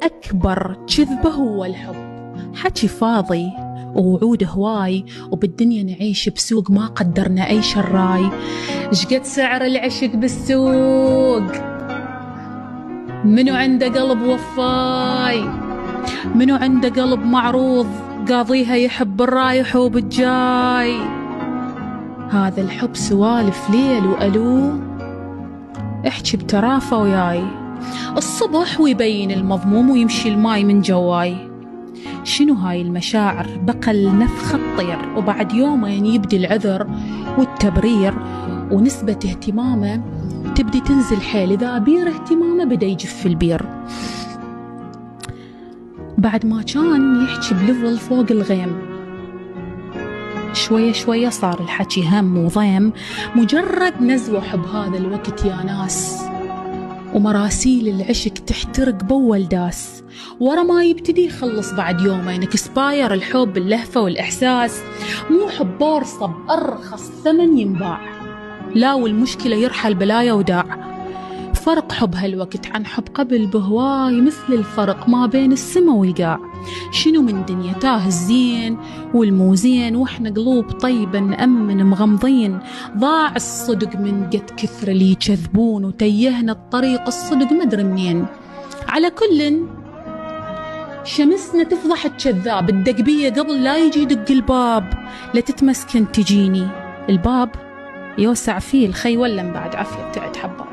أكبر كذبة هو الحب، حكي فاضي ووعود هواي، وبالدنيا نعيش بسوق ما قدرنا أي شراي. شقد سعر العشق بالسوق، منو عنده قلب وفاي، منو عنده قلب معروض قاضيها يحب الرايح وبالجاي. هذا الحب سوالف ليل وألو، احكي بترافة وياي، الصبح ويبين المضموم ويمشي الماي من جواي. شنو هاي المشاعر بقى نفخ الطير، وبعد يومين يبدي العذر والتبرير، ونسبة اهتمامه تبدي تنزل حيل، إذا بير اهتمامه بدأ يجف البير. بعد ما كان يحكي بليفل فوق الغيم، شوية شوية صار الحكي هم وضيم، مجرد نزوح بهذا الوقت يا ناس، ومراسيل العشق تحترق بول داس. ورا ما يبتدي يخلص بعد يومين، اكسباير الحب اللهفة والإحساس، مو حب بورصة بأرخص ثمن ينباع، لا والمشكلة يرحل بلايا وداع. فرق حب هالوقت عن حب قبل بهواي، مثل الفرق ما بين السما والقاع. شنو من دنيا تاه الزين والموزين، واحنا قلوب طيبة نأمن مغمضين. ضاع الصدق من قد كثر اللي يكذبون، وتيهنا الطريق الصدق مدري منين. على كل شمسنا تفضح الكذاب، الدق بيه قبل لا يجي يدق الباب، لا تتمسكن تجيني الباب يوسع فيه الخي، ولا من بعد عافية تعد حبة.